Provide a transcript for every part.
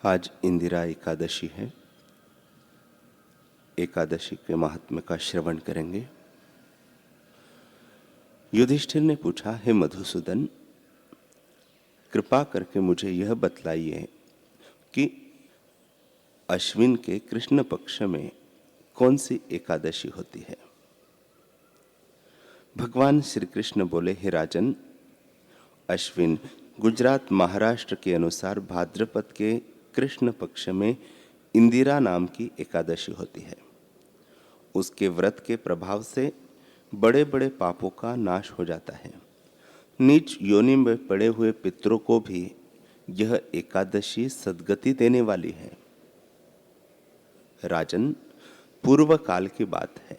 आज इंदिरा एकादशी है। एकादशी के महात्म्य का श्रवण करेंगे। युधिष्ठिर ने पूछा, हे मधुसूदन, कृपा करके मुझे यह बतलाइए कि अश्विन के कृष्ण पक्ष में कौन सी एकादशी होती है। भगवान श्री कृष्ण बोले, हे राजन, अश्विन गुजरात महाराष्ट्र के अनुसार भाद्रपद के कृष्ण पक्ष में इंदिरा नाम की एकादशी होती है। उसके व्रत के प्रभाव से बड़े बड़े पापों का नाश हो जाता है। नीच योनि में पड़े हुए पितरों को भी यह एकादशी सद्गति देने वाली है। राजन, पूर्व काल की बात है।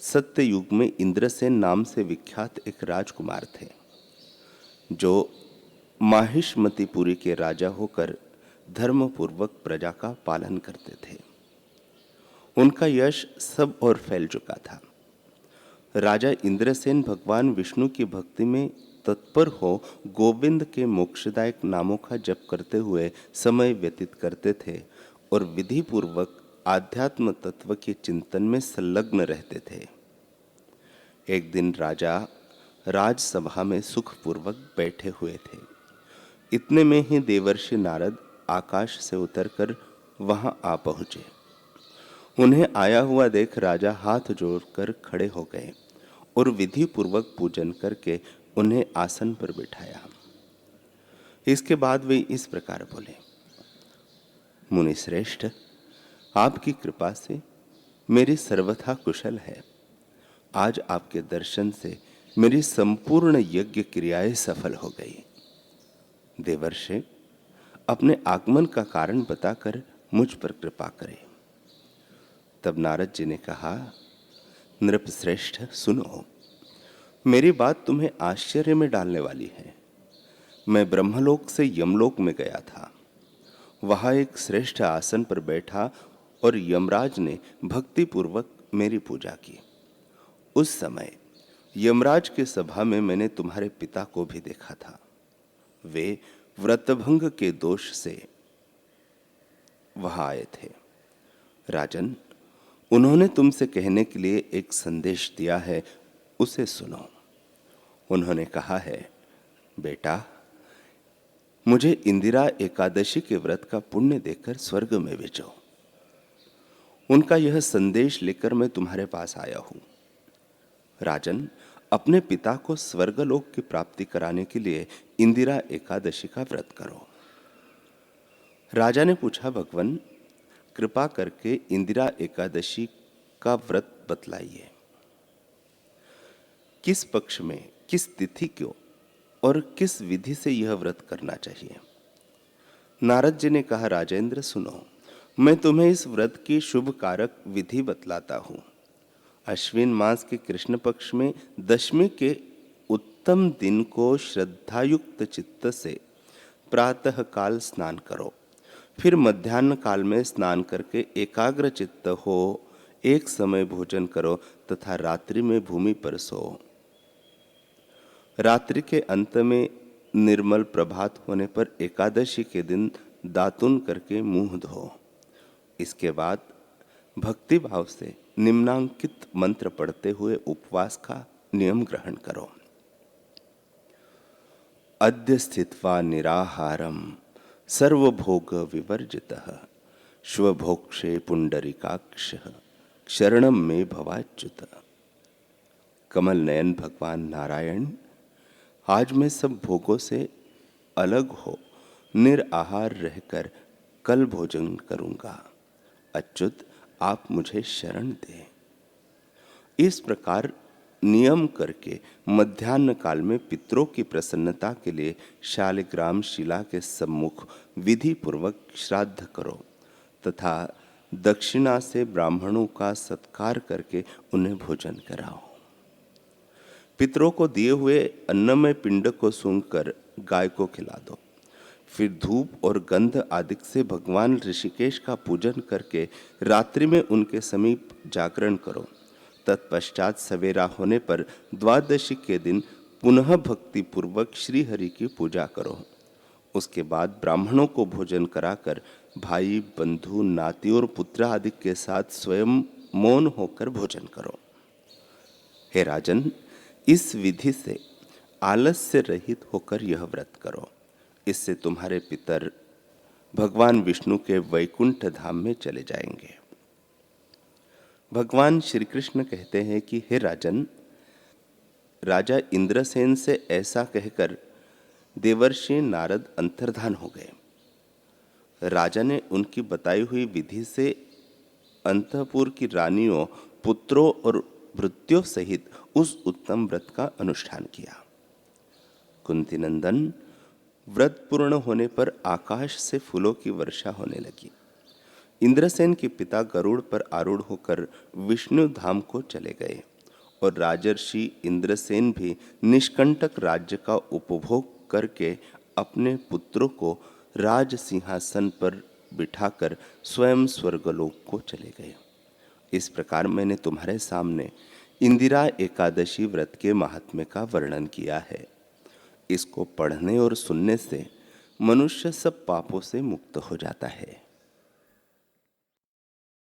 सत्य युग में इंद्रसेन नाम से विख्यात एक राजकुमार थे, जो माहिष्मतिपुरी के राजा होकर धर्मपूर्वक प्रजा का पालन करते थे। उनका यश सब ओर फैल चुका था। राजा इंद्रसेन भगवान विष्णु की भक्ति में तत्पर हो गोविंद के मोक्षदायक नामों का जप करते हुए समय व्यतीत करते थे और विधि पूर्वक आध्यात्म तत्व के चिंतन में संलग्न रहते थे। एक दिन राजा राजसभा में सुखपूर्वक बैठे हुए थे। इतने में ही देवर्षि नारद आकाश से उतरकर वहां आ पहुंचे। उन्हें आया हुआ देख राजा हाथ जोड़कर खड़े हो गए और विधि पूर्वक पूजन करके उन्हें आसन पर बिठाया। इसके बाद वे इस प्रकार बोले, मुनि श्रेष्ठ, आपकी कृपा से मेरी सर्वथा कुशल है। आज आपके दर्शन से मेरी संपूर्ण यज्ञ क्रियाएं सफल हो गई। देवर्षि, अपने आगमन का कारण बताकर मुझ पर कृपा करें। तब नारद जी ने कहा, नृप श्रेष्ठ, सुनो, मेरी बात तुम्हें आश्चर्य में डालने वाली है। मैं ब्रह्मलोक से यमलोक में गया था। वहां एक श्रेष्ठ आसन पर बैठा और यमराज ने भक्ति पूर्वक मेरी पूजा की। उस समय यमराज के सभा में मैंने तुम्हारे पिता को भी देखा था। वे व्रतभंग के दोष से वहां आए थे। राजन, उन्होंने तुमसे कहने के लिए एक संदेश दिया है, उसे सुनो। उन्होंने कहा है, बेटा, मुझे इंदिरा एकादशी के व्रत का पुण्य देकर स्वर्ग में भेजो। उनका यह संदेश लेकर मैं तुम्हारे पास आया हूं। राजन, अपने पिता को स्वर्गलोक की प्राप्ति कराने के लिए इंदिरा एकादशी का व्रत करो। राजा ने पूछा, भगवन, कृपा करके इंदिरा एकादशी का व्रत बतलाइए। किस पक्ष में, किस तिथि को और किस विधि से यह व्रत करना चाहिए। नारद जी ने कहा, राजेंद्र सुनो, मैं तुम्हें इस व्रत की शुभ कारक विधि बतलाता हूं। अश्विन मास के कृष्ण पक्ष में दशमी के उत्तम दिन को श्रद्धायुक्त चित्त से प्रातः काल स्नान करो। फिर मध्याह्न काल में स्नान करके एकाग्र चित्त हो एक समय भोजन करो तथा रात्रि में भूमि पर सो। रात्रि के अंत में निर्मल प्रभात होने पर एकादशी के दिन दातुन करके मुंह धो। इसके बाद भक्ति भाव से निम्नांकित मंत्र पढ़ते हुए उपवास का नियम ग्रहण करो। अद्य स्थित्वा निराहारम सर्वभोग विवर्जितः श्वभोक्षे पुंडरीकाक्षः शरणम में भवाच्युत। कमल नयन भगवान नारायण, आज मैं सब भोगों से अलग हो निराहार रहकर कल भोजन करूंगा। अच्युत, आप मुझे शरण दें। इस प्रकार नियम करके मध्याह्न काल में पितरों की प्रसन्नता के लिए शालिग्राम शिला के सम्मुख विधि पूर्वक श्राद्ध करो तथा दक्षिणा से ब्राह्मणों का सत्कार करके उन्हें भोजन कराओ। पितरों को दिए हुए अन्नमय पिंड को सूंघकर गाय को खिला दो। फिर धूप और गंध आदि से भगवान ऋषिकेश का पूजन करके रात्रि में उनके समीप जागरण करो। तत्पश्चात सवेरा होने पर द्वादशी के दिन पुनः भक्ति पूर्वक श्री हरि की पूजा करो। उसके बाद ब्राह्मणों को भोजन कराकर भाई, बंधु, नाती और पुत्र आदि के साथ स्वयं मौन होकर भोजन करो। हे राजन, इस विधि से आलस से रहित होकर यह व्रत करो। इससे तुम्हारे पितर भगवान विष्णु के वैकुंठ धाम में चले जाएंगे। भगवान श्री कृष्ण कहते हैं कि हे राजन, राजा इंद्रसेन से ऐसा कहकर देवर्षि नारद अंतर्धान हो गए। राजा ने उनकी बताई हुई विधि से अंतःपुर की रानियों, पुत्रों और भृत्यों सहित उस उत्तम व्रत का अनुष्ठान किया। कुंती नंदन, व्रत पूर्ण होने पर आकाश से फूलों की वर्षा होने लगी। इंद्रसेन के पिता गरुड़ पर आरूढ़ होकर विष्णु धाम को चले गए और राजर्षि इंद्रसेन भी निष्कंटक राज्य का उपभोग करके अपने पुत्रों को राज सिंहासन पर बिठाकर स्वयं स्वर्गलोक को चले गए। इस प्रकार मैंने तुम्हारे सामने इंदिरा एकादशी व्रत के महात्म्य का वर्णन किया है। इसको पढ़ने और सुनने से मनुष्य सब पापों से मुक्त हो जाता है।